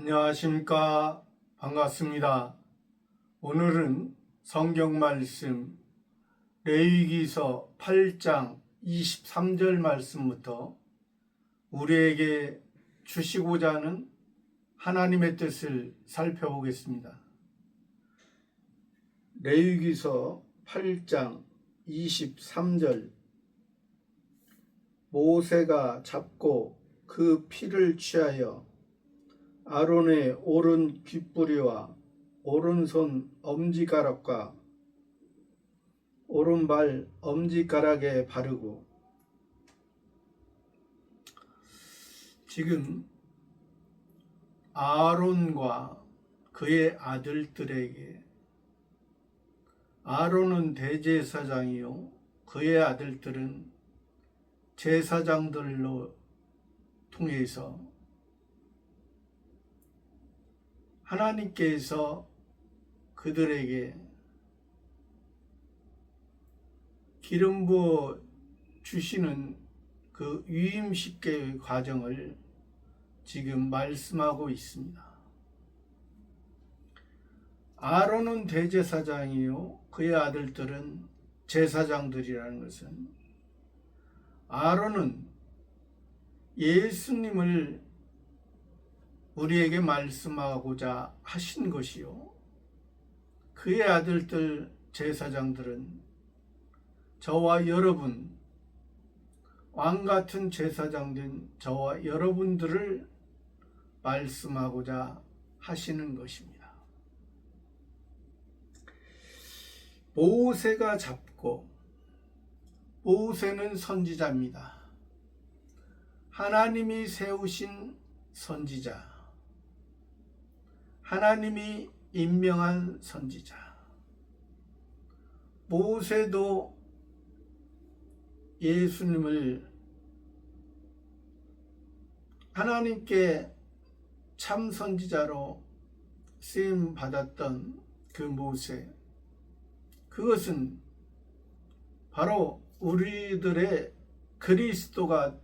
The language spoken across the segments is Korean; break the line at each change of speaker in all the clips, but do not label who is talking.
안녕하십니까. 반갑습니다. 오늘은 성경 말씀 레위기서 8장 23절 말씀부터 우리에게 주시고자 하는 하나님의 뜻을 살펴보겠습니다. 레위기서 8장 23절 모세가 잡고 그 피를 취하여 아론의 오른 귓부리와 오른손 엄지가락과 오른발 엄지가락에 바르고, 지금 아론과 그의 아들들에게, 아론은 대제사장이요 그의 아들들은 제사장들로 통해서 하나님께서 그들에게 기름 부어 주시는 그 위임식의 과정을 지금 말씀하고 있습니다. 아론은 대제사장이요 그의 아들들은 제사장들이라는 것은, 아론은 예수님을 우리에게 말씀하고자 하신 것이요 그의 아들들 제사장들은 저와 여러분, 왕같은 제사장된 저와 여러분들을 말씀하고자 하시는 것입니다. 모세가 잡고, 모세는 선지자입니다. 하나님이 세우신 선지자, 하나님이 임명한 선지자. 모세도 예수님을 하나님께 참 선지자로 쓰임 받았던 그 모세, 그것은 바로 우리들의 그리스도가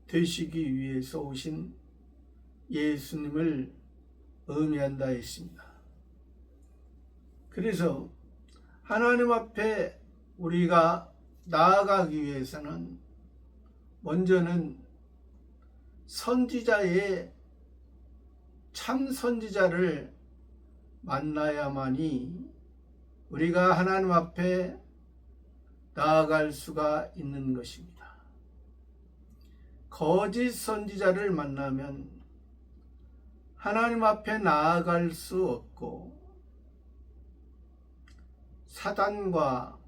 되시기 위해서 오신 예수님을 의미한다 했습니다. 그래서 하나님 앞에 우리가 나아가기 위해서는 먼저는 선지자의 참 선지자를 만나야만이 우리가 하나님 앞에 나아갈 수가 있는 것입니다. 거짓 선지자를 만나면 하나님 앞에 나아갈 수 없고, 사단과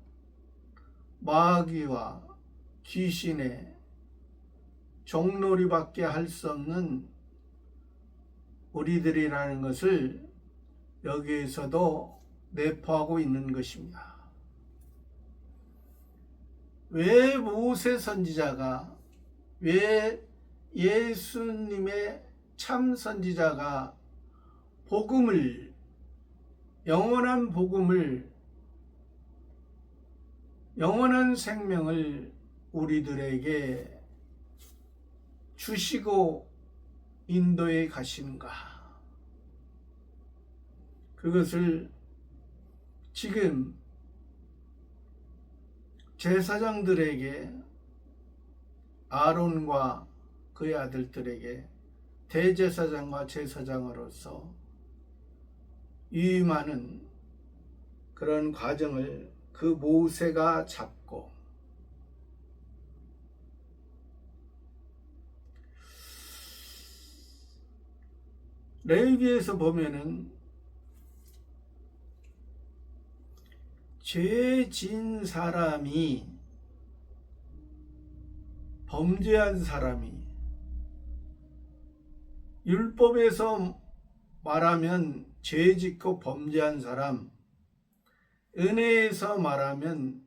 마귀와 귀신의 종놀이밖에 할 수 없는 우리들이라는 것을 여기에서도 내포하고 있는 것입니다. 왜 모세 선지자가, 왜 예수님의 참 선지자가 복음을, 영원한 복음을, 영원한 생명을 우리들에게 주시고 인도해 가시는가? 그것을 지금 제사장들에게, 아론과 그의 아들들에게 대제사장과 제사장으로서 위임하는 그런 과정을 그 모세가 잡고, 레위기에서 보면은 죄 진 사람이, 범죄한 사람이, 율법에서 말하면 죄 짓고 범죄한 사람, 은혜에서 말하면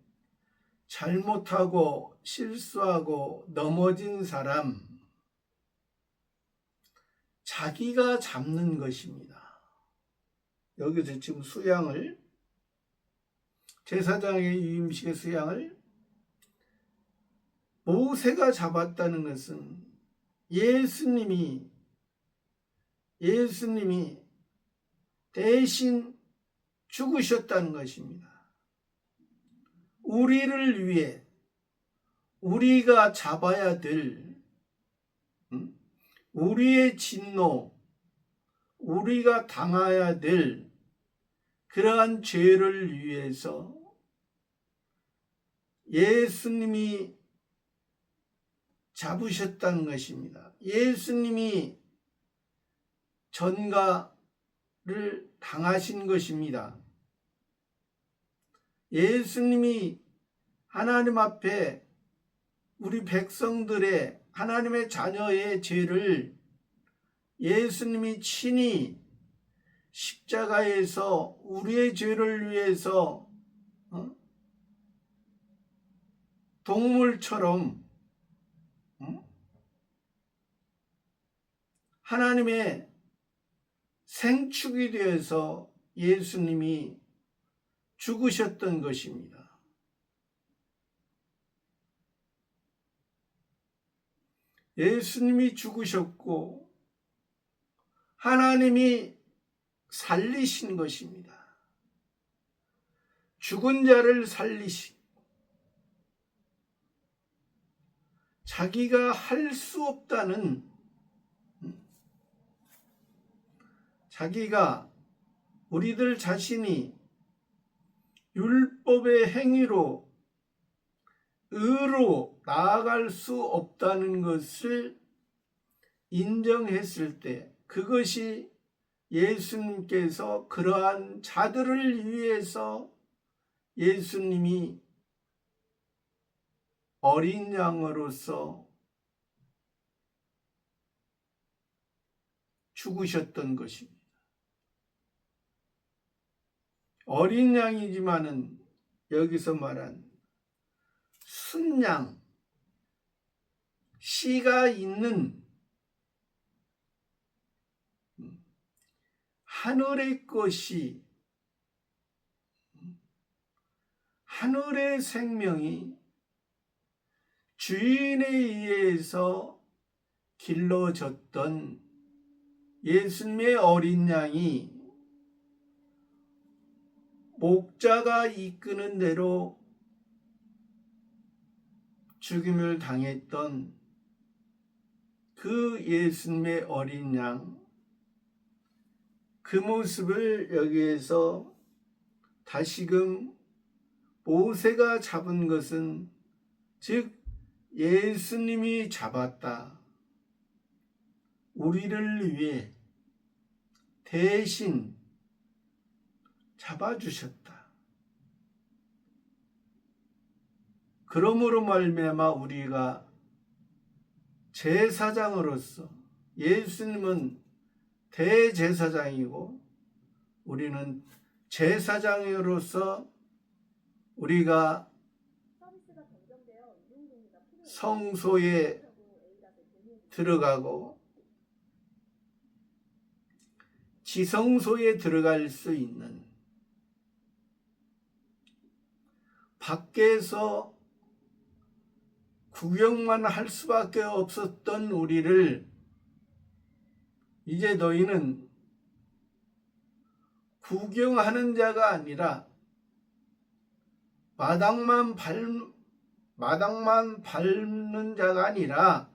잘못하고 실수하고 넘어진 사람, 자기가 잡는 것입니다. 여기서 지금 수양을, 제사장의 위임식의 수양을 모세가 잡았다는 것은 예수님이 예수님이 대신 죽으셨다는 것입니다. 우리를 위해 우리가 잡아야 될 우리의 진노, 우리가 당해야 될 그러한 죄를 위해서 예수님이 잡으셨다는 것입니다. 예수님이 전가를 당하신 것입니다. 예수님이 하나님 앞에 우리 백성들의 하나님의 자녀의 죄를 예수님이 친히 십자가에서 우리의 죄를 위해서 동물처럼 하나님의 생축이 되어서 예수님이 죽으셨던 것입니다. 예수님이 죽으셨고 하나님이 살리신 것입니다. 죽은 자를 살리신, 자기가 할 수 없다는, 자기가 우리들 자신이 율법의 행위로 의로 나아갈 수 없다는 것을 인정했을 때, 그것이 예수님께서 그러한 자들을 위해서 예수님이 어린 양으로서 죽으셨던 것입니다. 어린 양이지만은 여기서 말한 순양, 씨가 있는 하늘의 것이, 하늘의 생명이 주인에 의해서 길러졌던 예수님의 어린 양이 목자가 이끄는 대로 죽임을 당했던 그 예수님의 어린 양, 그 모습을 여기에서 다시금 모세가 잡은 것은, 즉 예수님이 잡았다. 우리를 위해 대신 잡아주셨다. 그러므로 말미암아 우리가 제사장으로서, 예수님은 대제사장이고 우리는 제사장으로서 우리가 성소에 들어가고 지성소에 들어갈 수 있는, 밖에서 구경만 할 수밖에 없었던 우리를 이제 너희는 구경하는 자가 아니라 마당만 밟는 자가 아니라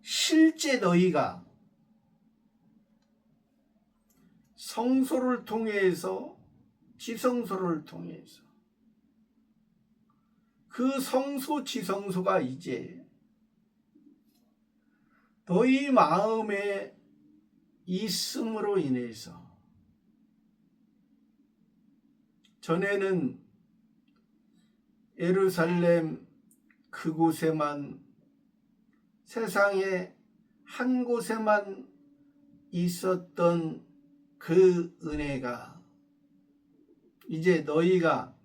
실제 너희가 성소를 통해서, 지성소를 통해서, 그 성소 지성소가 이제 너희 마음에 있음으로 인해서, 전에는 예루살렘 그곳에만, 세상에 한 곳에만 있었던 그 은혜가 이제 너희가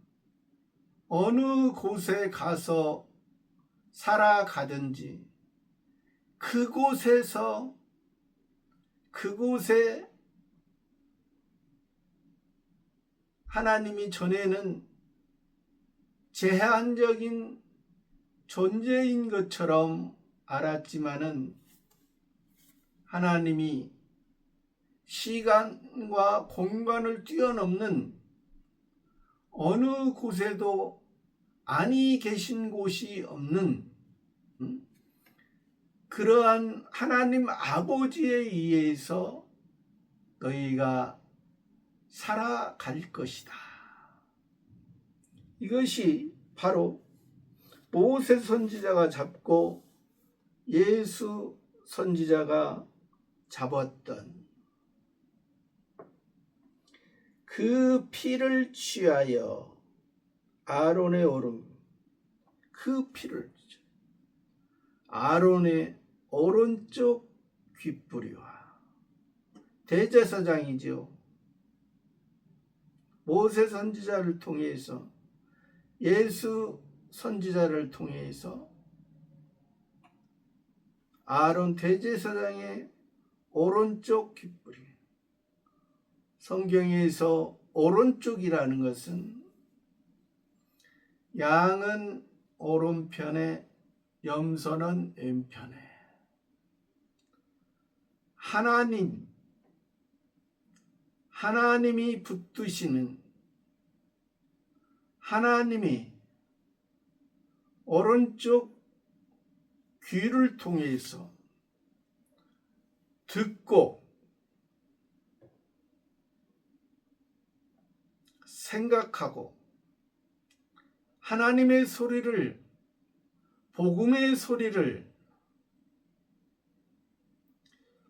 어느 곳에 가서 살아가든지 그곳에 하나님이 전에는 제한적인 존재인 것처럼 알았지만은 하나님이 시간과 공간을 뛰어넘는 어느 곳에도 아니 계신 곳이 없는 그러한 하나님 아버지에 의해서 너희가 살아갈 것이다. 이것이 바로 모세 선지자가 잡고 예수 선지자가 잡았던 그 피를 취하여 아론의 오른 그 피를 아론의 오른쪽 귓불이와 대제사장이죠. 모세 선지자를 통해서 예수 선지자를 통해서 아론 대제사장의 오른쪽 귓불이, 성경에서 오른쪽이라는 것은 양은 오른편에 염소는 왼편에 하나님이 붙드시는 하나님이 오른쪽 귀를 통해서 듣고 생각하고 하나님의 소리를, 복음의 소리를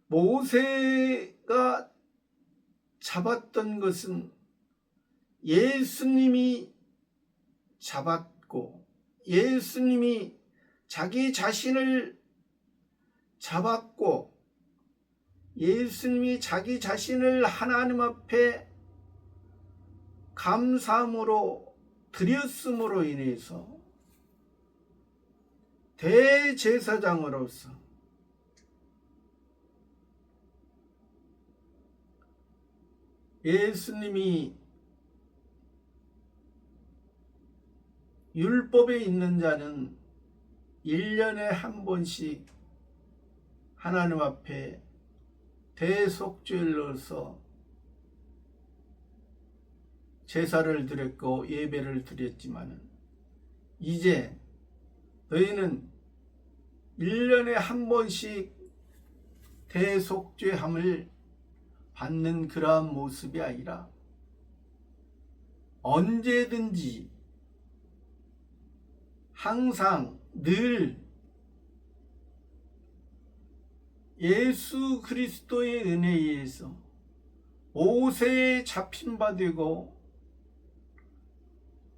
모세가 잡았던 것은 예수님이 잡았고, 예수님이 자기 자신을 잡았고, 예수님이 자기 자신을 하나님 앞에 감사함으로 드렸음으로 인해서 대제사장으로서 예수님이 율법에 있는 자는 1년에 한 번씩 하나님 앞에 대속죄로서 제사를 드렸고 예배를 드렸지만 이제 너희는 1년에 한 번씩 대속죄함을 받는 그러한 모습이 아니라 언제든지 항상 늘 예수 그리스도의 은혜에 의해서 모세의 잡힌 바 되고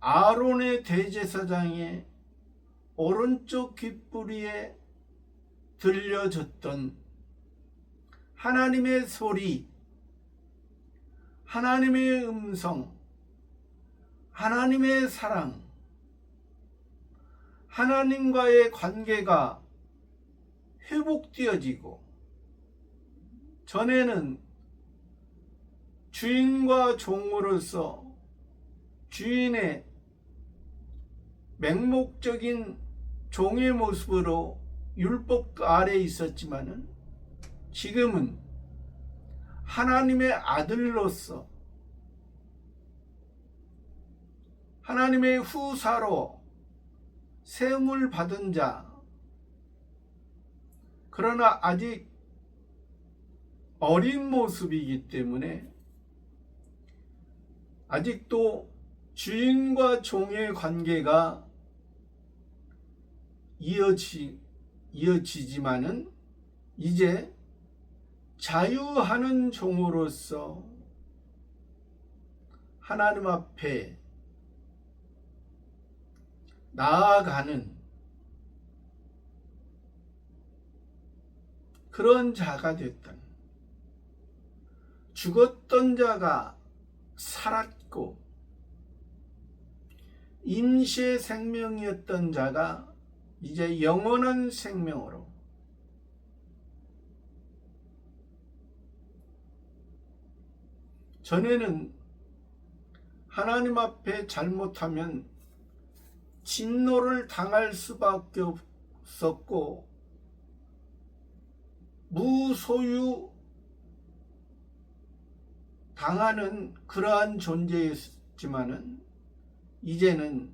아론의 대제사장의 오른쪽 귓불이에 들려졌던 하나님의 소리, 하나님의 음성, 하나님의 사랑, 하나님과의 관계가 회복되어지고, 전에는 주인과 종으로서 주인의 맹목적인 종의 모습으로 율법 아래에 있었지만은 지금은 하나님의 아들로서 하나님의 후사로 세움을 받은 자, 그러나 아직 어린 모습이기 때문에 아직도 주인과 종의 관계가 이어지지만은 이제 자유하는 종으로서 하나님 앞에 나아가는 그런 자가 됐던, 죽었던 자가 살았고 임시의 생명이었던 자가 이제 영원한 생명으로, 전에는 하나님 앞에 잘못하면 진노를 당할 수밖에 없었고 무소유 당하는 그러한 존재였지만은 이제는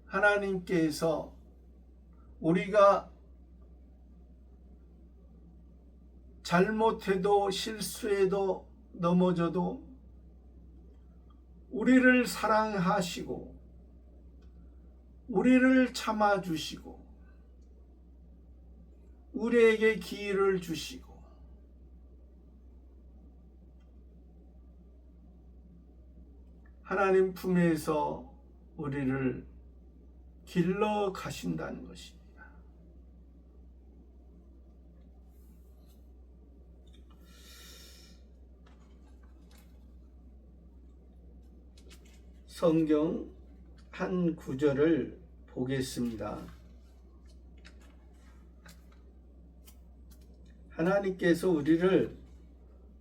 하나님께서 우리가 잘못해도 실수해도 넘어져도 우리를 사랑하시고 우리를 참아주시고 우리에게 기회를 주시고 하나님 품에서 우리를 길러 가신다는 것입니다. 성경 한 구절을 보겠습니다. 하나님께서 우리를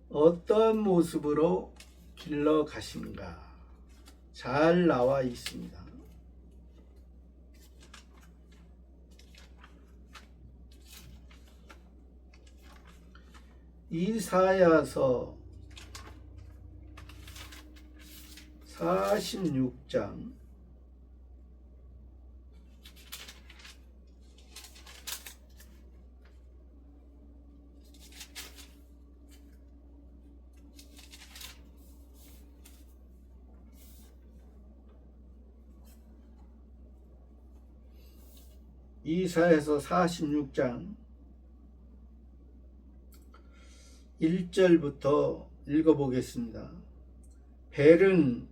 어떠한 모습으로 길러 가신가 잘 나와 있습니다. 이사야서 46장 1절부터 읽어보겠습니다. 벨은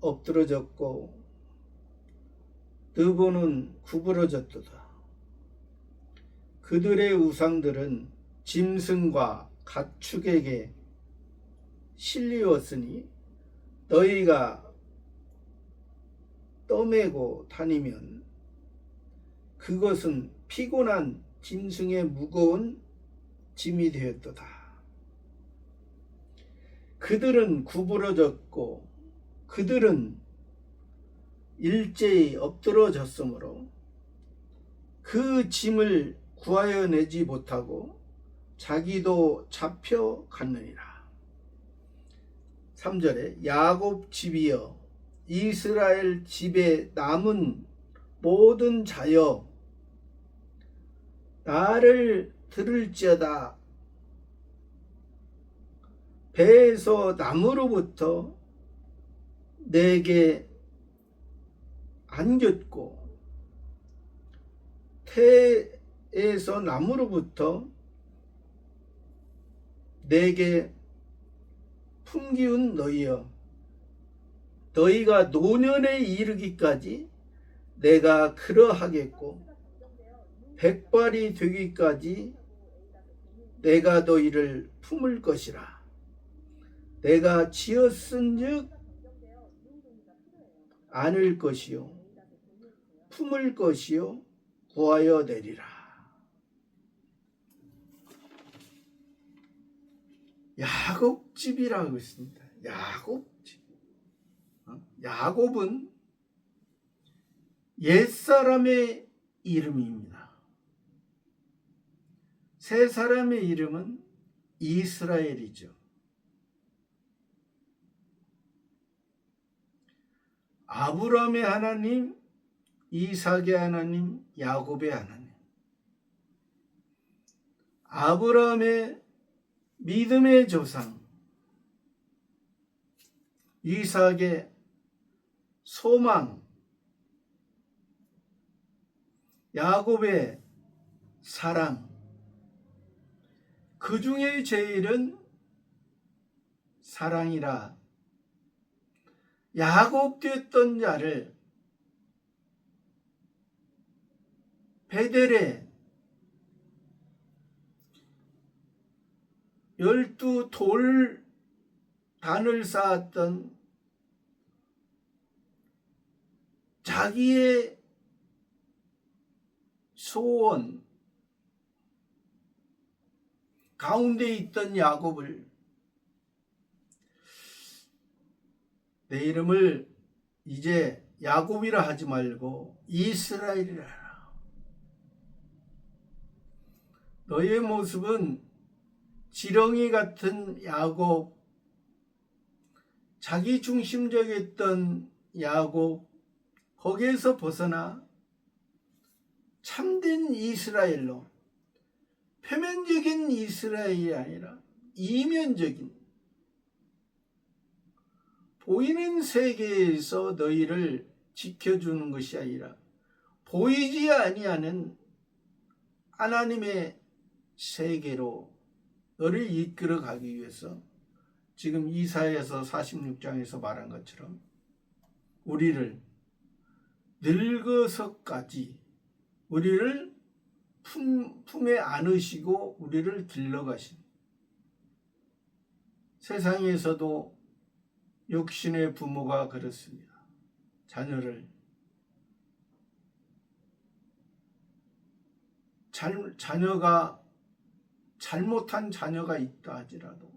엎드러졌고 느보는 구부러졌도다. 그들의 우상들은 짐승과 가축에게 실리웠으니 너희가 떠매고 다니면 그것은 피곤한 짐승의 무거운 짐이 되었도다. 그들은 구부러졌고 그들은 일제히 엎드러졌으므로 그 짐을 구하여 내지 못하고 자기도 잡혀갔느니라. 3절에 야곱 집이여 이스라엘 집에 남은 모든 자여 나를 들을지어다. 배에서 나무로부터 내게 안겼고 태에서 나무로부터 내게 품기운 너희여 너희가 노년에 이르기까지 내가 그러하겠고 백발이 되기까지 내가 너희를 품을 것이라. 내가 지었은즉 안을 것이요 품을 것이요 구하여 내리라. 야곱집이라고 있습니다. 야곱집. 야곱은 옛사람의 이름입니다. 새 사람의 이름은 이스라엘이죠. 아브라함의 하나님, 이삭의 하나님, 야곱의 하나님. 아브라함의 믿음의 조상, 이삭의 소망, 야곱의 사랑. 그 중에 제일은 사랑이라. 야곱 됐던 자를 베델에 12돌 단을 쌓았던 자기의 소원 가운데 있던 야곱을 내 이름을 이제 야곱이라 하지 말고 이스라엘이라 하라. 너희의 모습은 지렁이 같은 야곱, 자기 중심적이었던 야곱, 거기에서 벗어나 참된 이스라엘로, 표면적인 이스라엘이 아니라 이면적인 보이는 세계에서 너희를 지켜주는 것이 아니라 보이지 아니하는 하나님의 세계로 너를 이끌어 가기 위해서 지금 이사야서 46장에서 말한 것처럼 우리를 늙어서까지 우리를 품에 안으시고 우리를 길러가신, 세상에서도 육신의 부모가 그렇습니다. 자녀가 잘못한 자녀가 있다 하지라도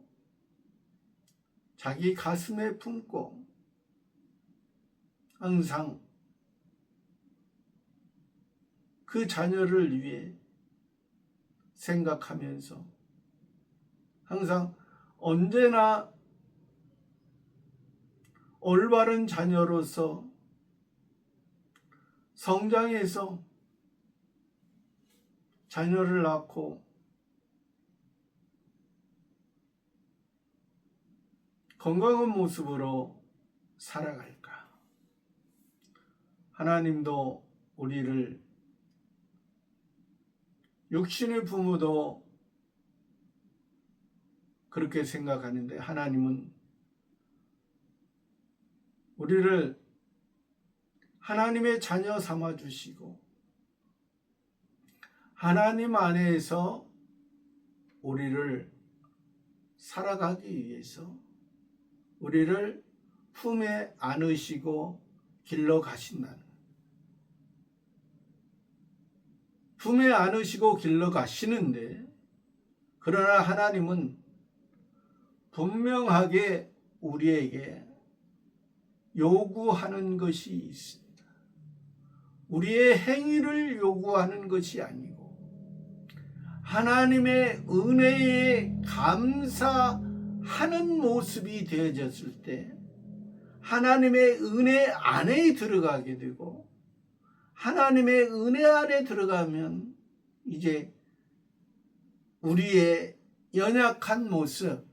자기 가슴에 품고 항상 그 자녀를 위해 생각하면서 항상 언제나 올바른 자녀로서 성장해서 자녀를 낳고 건강한 모습으로 살아갈까? 하나님도 우리를, 육신의 부모도 그렇게 생각하는데 하나님은 우리를 하나님의 자녀 삼아 주시고 하나님 안에서 우리를 살아가기 위해서 우리를 품에 안으시고 길러 가신다는, 품에 안으시고 길러 가시는데, 그러나 하나님은 분명하게 우리에게 요구하는 것이 있습니다. 우리의 행위를 요구하는 것이 아니고 하나님의 은혜에 감사하는 모습이 되어졌을 때 하나님의 은혜 안에 들어가게 되고, 하나님의 은혜 안에 들어가면 이제 우리의 연약한 모습,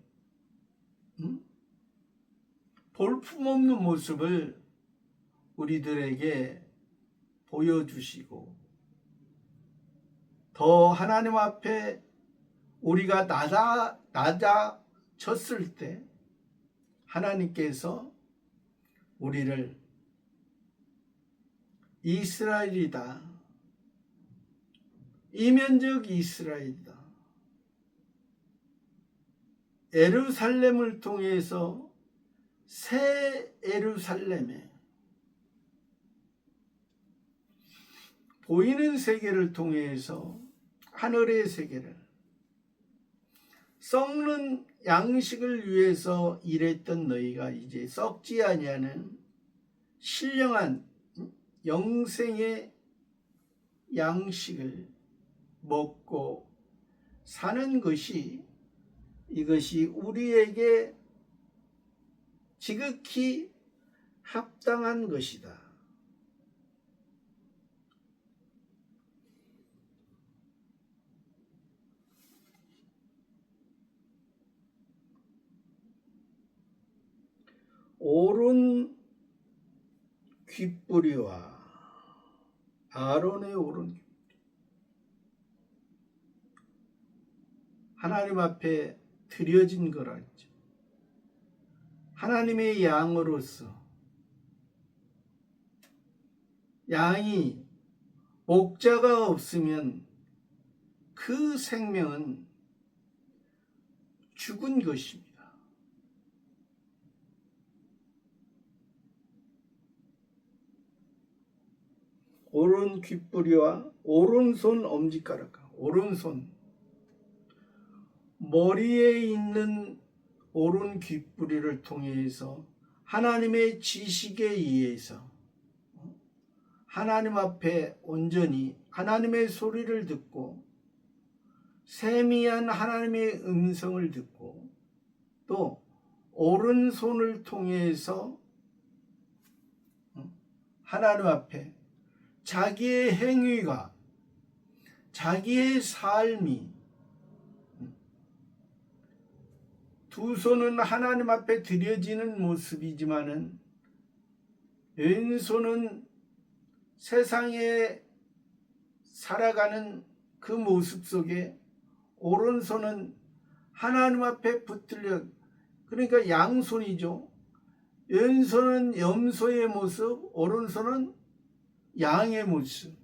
볼품없는 모습을 우리들에게 보여주시고, 더 하나님 앞에 우리가 낮아졌을 때 하나님께서 우리를 이스라엘이다, 이면적 이스라엘이다, 예루살렘을 통해서 새 예루살렘에, 보이는 세계를 통해서 하늘의 세계를, 썩는 양식을 위해서 일했던 너희가 이제 썩지 아니하는 신령한 영생의 양식을 먹고 사는 것이, 이것이 우리에게 지극히 합당한 것이다. 오른 귓뿌리와 아론의 오른 귓뿌리, 하나님 앞에 드려진 거라 했죠. 하나님의 양으로서, 양이 목자가 없으면 그 생명은 죽은 것입니다. 오른 귓뿌리와 오른손 엄지가락과 오른손, 머리에 있는 오른 귓뿌리를 통해서 하나님의 지식에 의해서 하나님 앞에 온전히 하나님의 소리를 듣고 세미한 하나님의 음성을 듣고 또 오른손을 통해서 하나님 앞에 자기의 행위가 자기의 삶이 두 손은 하나님 앞에 드려지는 모습이지만은 왼손은 세상에 살아가는 그 모습 속에 오른손은 하나님 앞에 붙들려, 그러니까 양손이죠. 왼손은 염소의 모습, 오른손은 양의 모습.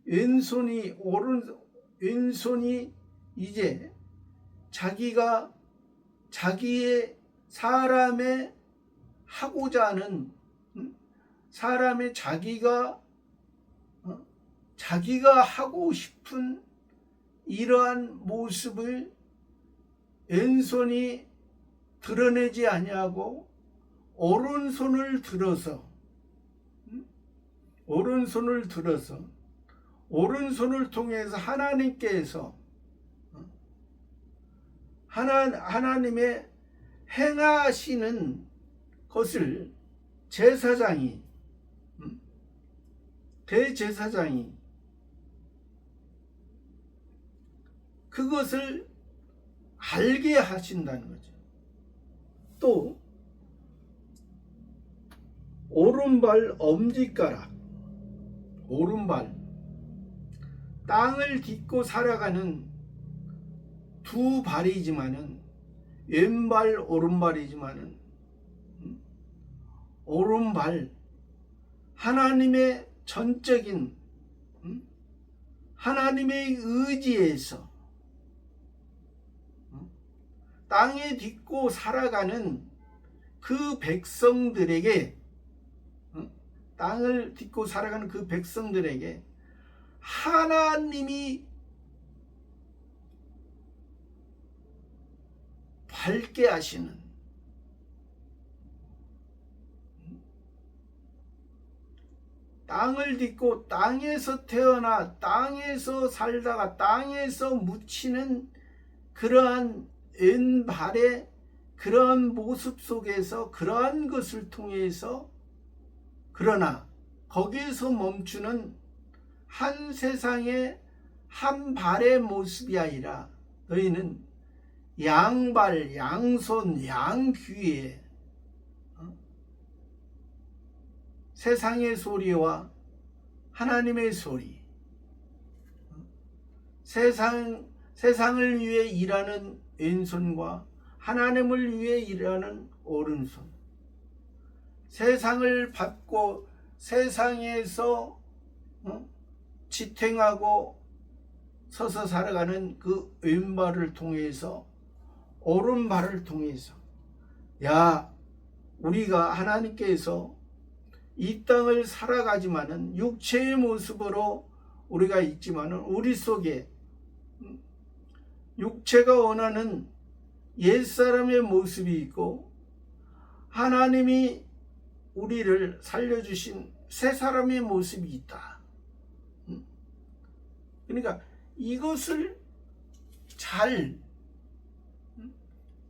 왼손이 이제 자기가 자기의 사람의 하고자 하는 사람의 자기가 하고 싶은 이러한 모습을 왼손이 드러내지 아니하고 오른손을 들어서 오른손을 통해서 하나님께서 하나님의 행하시는 것을 대제사장이 그것을 알게 하신다는 거죠. 또 오른발 엄지가락, 오른발 땅을 딛고 살아가는 두 발이지만은 왼발 오른발이지만은 오른발 하나님의 전적인 하나님의 의지에서 땅에 딛고 살아가는 그 백성들에게 땅을 딛고 살아가는 그 백성들에게 하나님이 밝게 하시는 땅을 딛고 땅에서 태어나 땅에서 살다가 땅에서 묻히는 그러한 왼발의 그러한 모습 속에서 그러한 것을 통해서 그러나 거기에서 멈추는 한 세상의 한 발의 모습이 아니라 너희는 양발, 양손, 양귀에 세상의 소리와 하나님의 소리, 세상을 위해 일하는 왼손과 하나님을 위해 일하는 오른손, 세상을 받고 세상에서 지탱하고 서서 살아가는 그 왼발을 통해서 오른발을 통해서 우리가 하나님께서 이 땅을 살아가지만은 육체의 모습으로 우리가 있지만은 우리 속에 육체가 원하는 옛사람의 모습이 있고 하나님이 우리를 살려주신 새 사람의 모습이 있다. 그러니까 이것을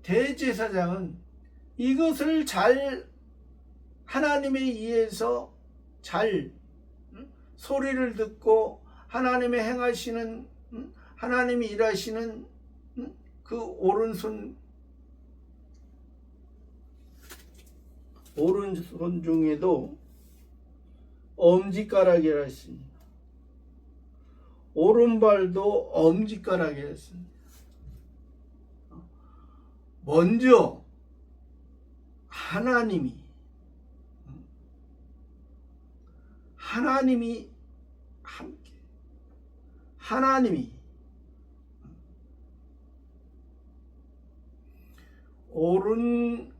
대제사장은 이것을 하나님에 의해서 소리를 듣고 하나님의 행하시는 하나님이 일하시는 그 오른손 중에도 엄지가락이라 했습니다. 오른발도 엄지가락이라 했습니다. 먼저 하나님이 함께 하나님이 오른손이나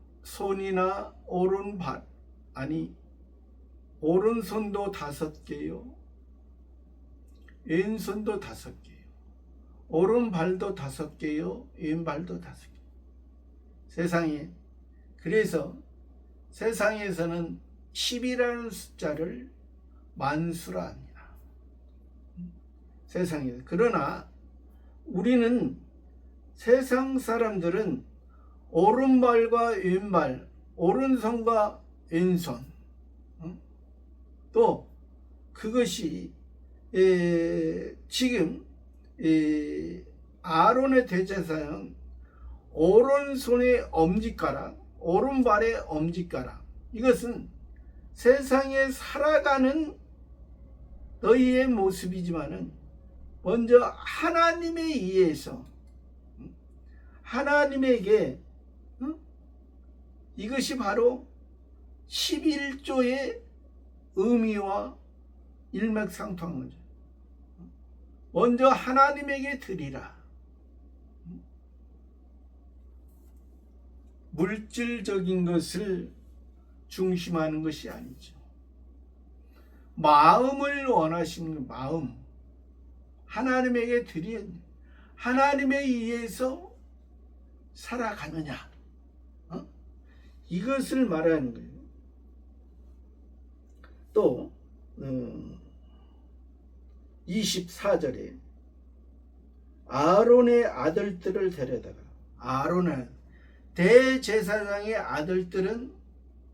오른발 오른손도 5개요, 왼손도 5개요, 오른발도 5개요, 왼발도 5개. 세상에 그래서 세상에서는 10이라는 숫자를 만수라 합니다. 세상에. 그러나 우리는 세상 사람들은 오른발과 왼발, 오른손과 왼손, 또 그것이 지금 아론의 대제사장은 오른손의 엄지가락, 오른발의 엄지가락, 이것은 세상에 살아가는 너희의 모습이지만은 먼저 하나님에 의해서 하나님에게 이것이 바로 11조의 의미와 일맥상통한 거죠. 먼저 하나님에게 드리라. 물질적인 것을 중심하는 것이 아니죠. 마음을 원하시는 마음, 하나님에게 드려야 돼. 하나님에 의해서 살아가느냐, 이것을 말하는 거예요. 또 24절에 아론의 아들들을 데려다가, 아론의 대제사장의 아들들은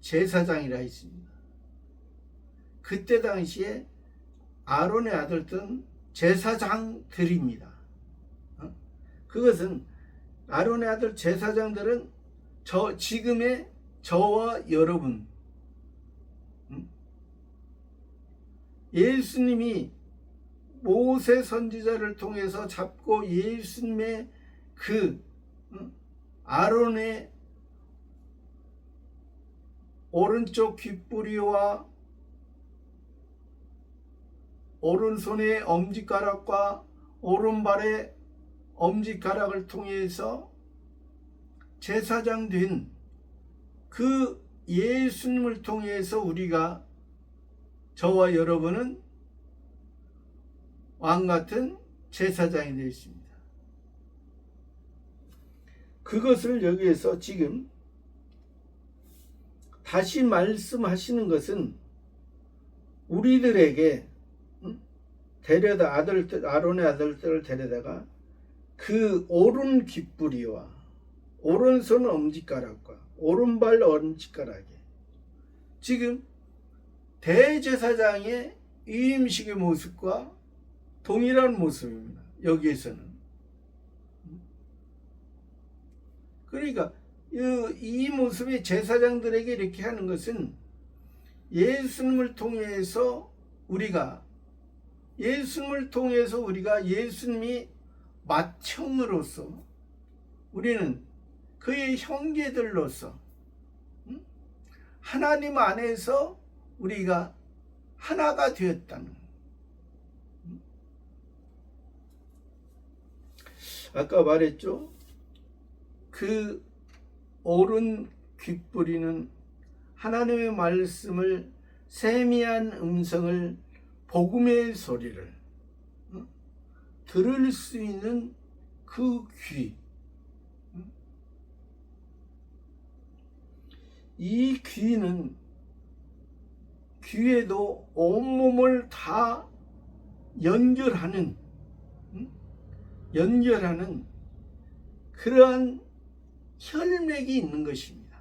제사장이라 했습니다. 그때 당시에 아론의 아들들은 제사장들입니다. 그것은 아론의 아들 제사장들은 지금의 저와 여러분, 예수님이 모세 선지자를 통해서 잡고 예수님의 그 아론의 오른쪽 귓뿌리와 오른손의 엄지가락과 오른발의 엄지가락을 통해서 제사장 된 그 예수님을 통해서 우리가, 저와 여러분은 왕같은 제사장이 되어 있습니다. 그것을 여기에서 지금 다시 말씀하시는 것은 우리들에게 데려다 아론의 아들들을 데려다가 그 오른 귓뿌리와 오른손 엄지가락과 오른발 엄지가락에, 지금 대제사장의 위임식의 모습과 동일한 모습입니다. 여기에서는. 그러니까 이 모습이 제사장들에게 이렇게 하는 것은 예수님을 통해서 우리가 예수님이 맏형으로서 우리는 그의 형제들로서 하나님 안에서 우리가 하나가 되었다는, 아까 말했죠. 그 오른 귓뿌리는 하나님의 말씀을, 세미한 음성을, 복음의 소리를 들을 수 있는 그 귀, 이 귀는 귀에도 온몸을 다 연결하는 그러한 혈맥이 있는 것입니다.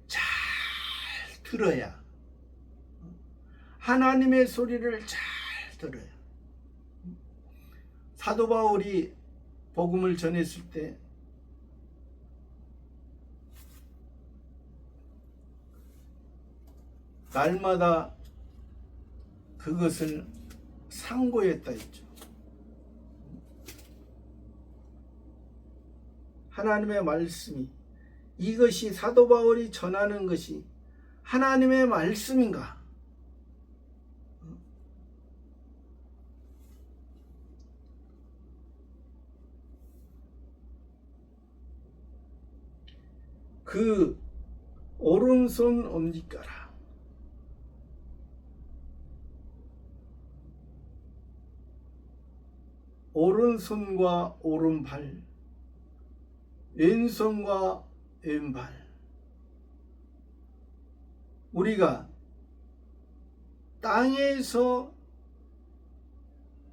잘 들어야, 하나님의 소리를 잘 들어야. 사도 바울이 복음을 전했을 때 날마다 그것을 상고했다 했죠. 하나님의 말씀이, 이것이 사도 바울이 전하는 것이 하나님의 말씀인가? 그 오른손 엄지가락, 오른손과 오른발, 왼손과 왼발, 우리가 땅에서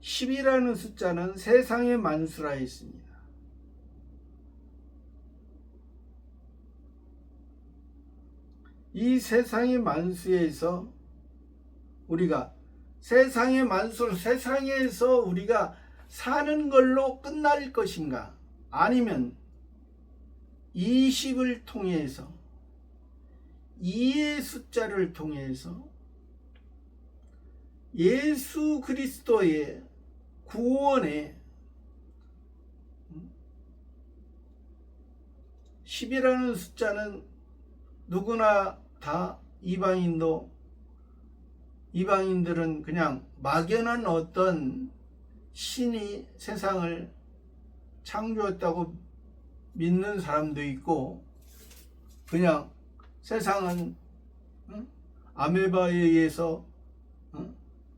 10이라는 숫자는 세상의 만수라 했습니다. 이 세상의 만수에서 우리가 세상의 만수, 세상에서 우리가 사는 걸로 끝날 것인가? 아니면 20을 통해서 2의 숫자를 통해서 예수 그리스도의 구원에 10이라는 숫자는 누구나 다 이방인들은 그냥 막연한 어떤 신이 세상을 창조했다고 믿는 사람도 있고, 그냥 세상은 아메바에 의해서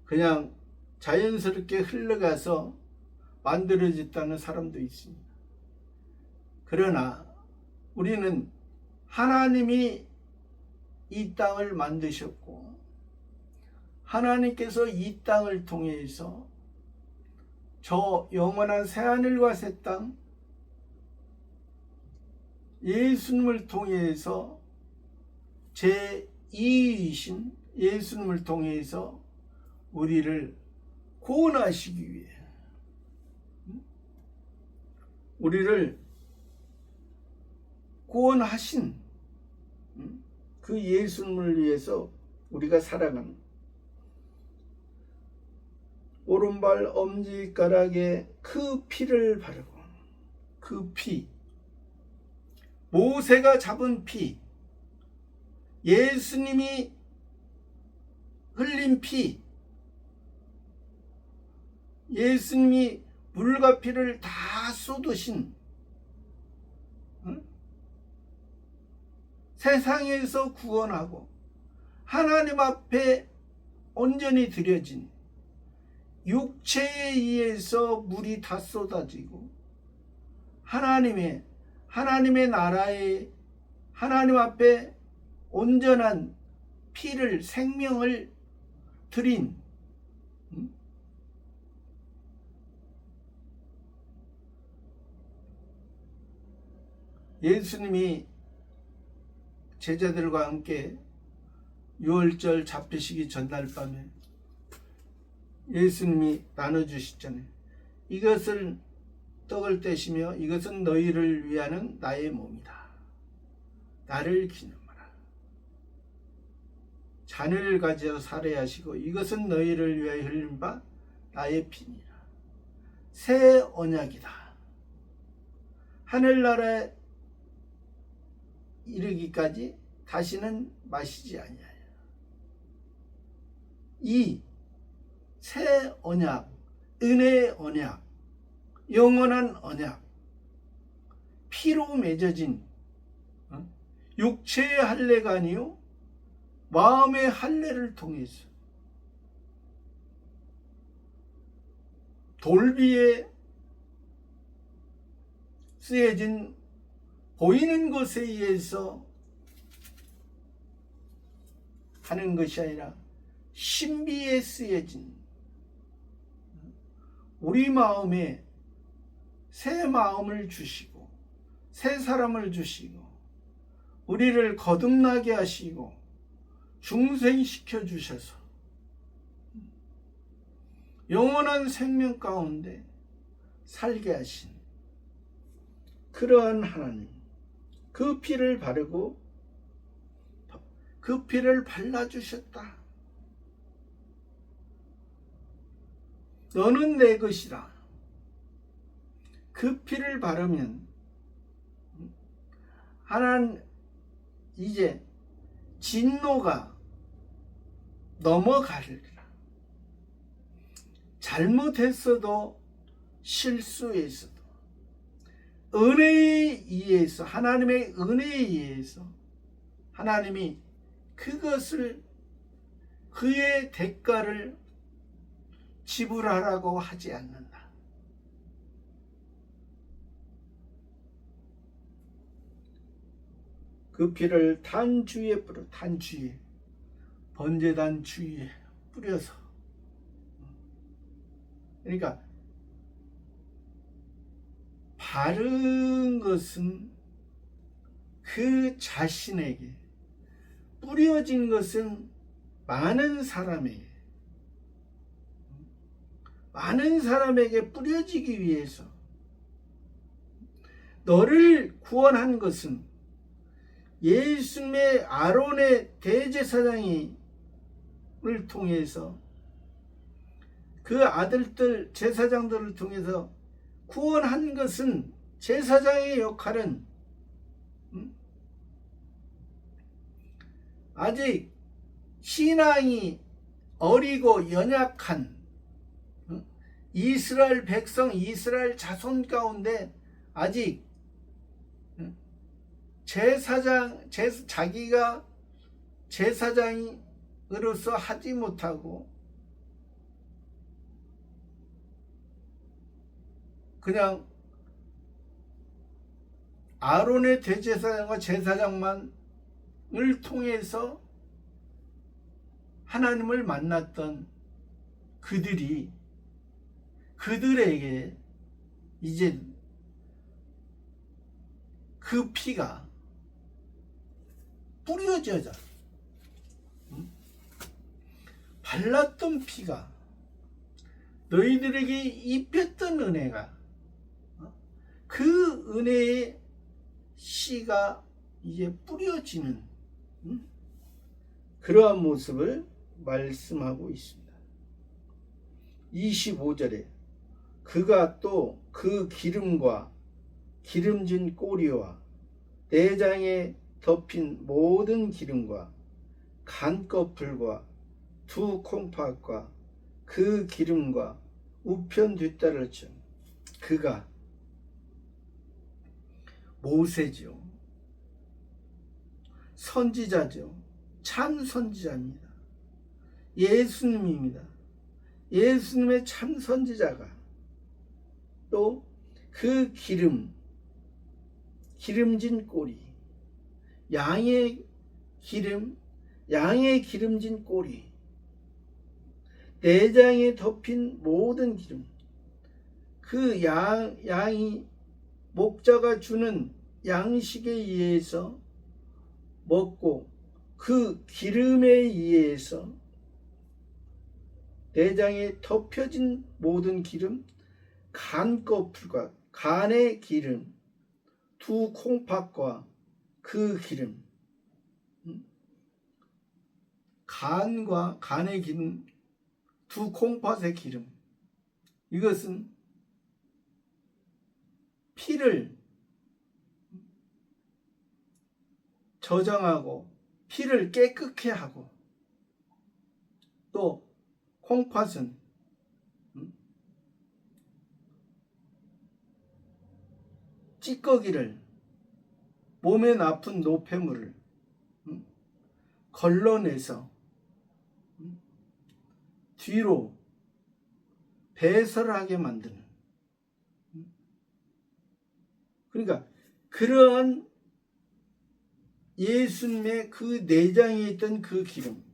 그냥 자연스럽게 흘러가서 만들어졌다는 사람도 있습니다. 그러나 우리는 하나님이 이 땅을 만드셨고, 하나님께서 이 땅을 통해서 저 영원한 새하늘과 새 땅, 예수님을 통해서 제2이신 예수님을 통해서 우리를 구원하시기 위해, 우리를 구원하신 그 예수님을 위해서 우리가 살아가는, 오른발 엄지가락에 그 피를 바르고, 그 피, 모세가 잡은 피, 예수님이 흘린 피, 예수님이 물과 피를 다 쏟으신 세상에서 구원하고 하나님 앞에 온전히 드려진 육체에 의해서 물이 다 쏟아지고 하나님의 나라에 하나님 앞에 온전한 피를, 생명을 드린 예수님이 제자들과 함께 유월절 잡히시기 전날 밤에 예수님이 나눠주시잖아요. 이것을 떡을 떼시며 이것은 너희를 위하는 나의 몸이다. 나를 기념하라. 잔을 가져 살해하시고 이것은 너희를 위하여 흘린 바 나의 피니라. 새 언약이다. 하늘나라에 이르기까지 다시는 마시지 아니하여. 이 새 언약, 은혜의 언약, 영원한 언약, 피로 맺어진 육체의 할례가 아니요 마음의 할례를 통해서 돌비에 쓰여진 보이는 것에 의해서 하는 것이 아니라 신비에 쓰여진 우리 마음에 새 마음을 주시고 새 사람을 주시고 우리를 거듭나게 하시고 중생시켜 주셔서 영원한 생명 가운데 살게 하신 그러한 하나님, 그 피를 바르고 그 피를 발라주셨다. 너는 내 것이다. 그 피를 바르면 하나님 이제 진노가 넘어가리라. 잘못했어도 실수했어도 은혜에 의해서, 하나님의 은혜에 의해서 하나님이 그것을, 그의 대가를 지불하라고 하지 않는다. 그 피를 단 주위에 뿌려, 단 주위에, 번제단 주위에 뿌려서 그러니까 바른 것은 그 자신에게, 뿌려진 것은 많은 사람에게 뿌려지기 위해서, 너를 구원한 것은 예수님의 아론의 대제사장을 통해서, 그 아들들 제사장들을 통해서 구원한 것은, 제사장의 역할은 아직 신앙이 어리고 연약한 이스라엘 백성, 이스라엘 자손 가운데 아직 자기가 제사장으로서 하지 못하고 그냥 아론의 대제사장과 제사장만을 통해서 하나님을 만났던 그들에게 이제 그 피가 뿌려져서 발랐던 피가, 너희들에게 입혔던 은혜가, 그 은혜의 씨가 이제 뿌려지는 그러한 모습을 말씀하고 있습니다. 25절에 그가 또 그 기름과 기름진 꼬리와 내장에 덮인 모든 기름과 간꺼풀과 두 콩팥과 그 기름과 우편 뒷다리를 친 그가 모세죠. 선지자죠. 참 선지자입니다. 예수님입니다. 예수님의 참 선지자가 또 그 기름진 꼬리, 양의 기름진 꼬리, 내장에 덮인 모든 기름, 그 양이 목자가 주는 양식에 의해서 먹고 그 기름에 의해서 내장에 덮여진 모든 기름, 간꺼풀과 간의 기름, 두 콩팥과 그 기름, 간과 간의 기름, 두 콩팥의 기름, 이것은 피를 저장하고 피를 깨끗게 하고, 또 콩팥은 찌꺼기를, 몸에 나쁜 노폐물을 걸러내서 뒤로 배설하게 만드는, 그러니까 그러한 예수님의 그 내장에 있던 그 기름,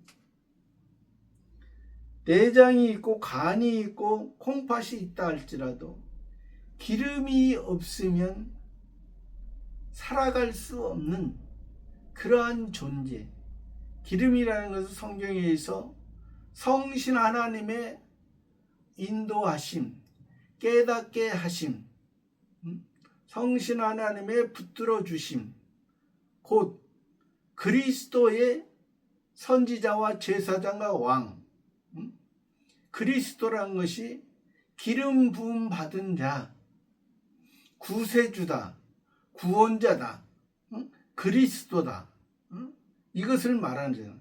내장이 있고 간이 있고 콩팥이 있다 할지라도 기름이 없으면 살아갈 수 없는 그러한 존재, 기름이라는 것은 성경에서 성신 하나님의 인도하심, 깨닫게 하심, 성신 하나님의 붙들어 주심, 곧 그리스도의 선지자와 제사장과 왕, 그리스도라는 것이 기름 부음 받은 자, 구세주다, 구원자다, 그리스도다, 이것을 말하는 거예요.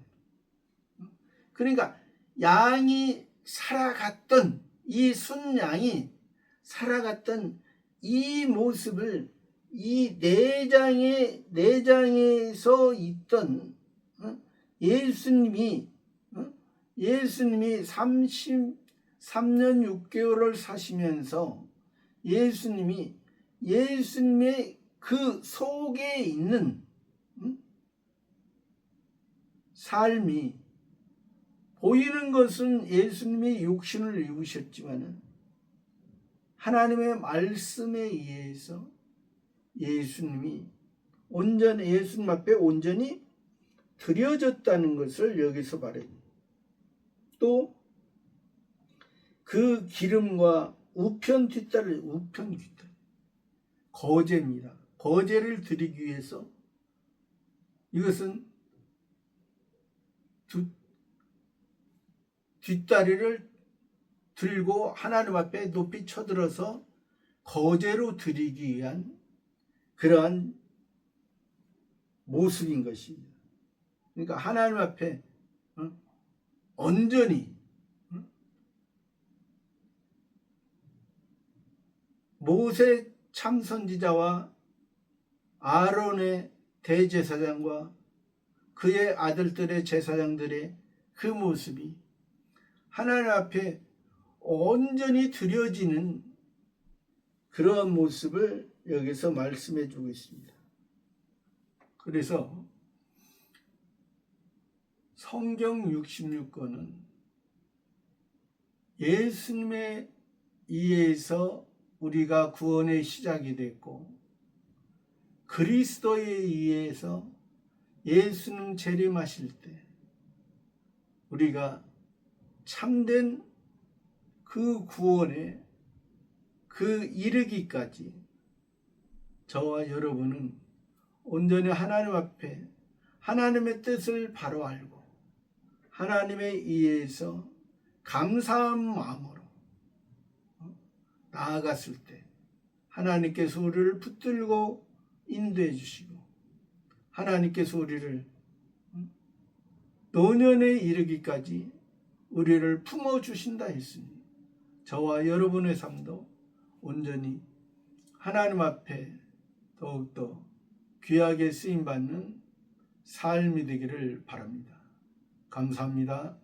그러니까 양이 살아갔던, 이 순양이 살아갔던 이 모습을, 이 내장에서 있던 예수님이 33년 6개월을 사시면서 예수님의 그 속에 있는 삶이, 보이는 것은 예수님이 육신을 입으셨지만은 하나님의 말씀에 의해서 예수님 앞에 온전히 드려졌다는 것을 여기서 말합니다. 또 그 기름과 우편 뒷다리, 거제입니다. 거제를 드리기 위해서 이것은 뒷다리를 들고 하나님 앞에 높이 쳐들어서 거제로 드리기 위한 그러한 모습인 것입니다. 그러니까 하나님 앞에 온전히 모세 참선지자와 아론의 대제사장과 그의 아들들의 제사장들의 그 모습이 하나님 앞에 온전히 드려지는 그러한 모습을 여기서 말씀해 주고 있습니다. 그래서 성경 66권은 예수님에 의해서 우리가 구원의 시작이 됐고 그리스도에 의해서 예수님 재림하실 때 우리가 참된 그 구원에 그 이르기까지 저와 여러분은 온전히 하나님 앞에 하나님의 뜻을 바로 알고 하나님에 의해서 감사한 마음으로 나아갔을 때 하나님께서 우리를 붙들고 인도해 주시고 하나님께서 우리를 노년에 이르기까지 우리를 품어주신다 했으니 저와 여러분의 삶도 온전히 하나님 앞에 더욱더 귀하게 쓰임받는 삶이 되기를 바랍니다. 감사합니다.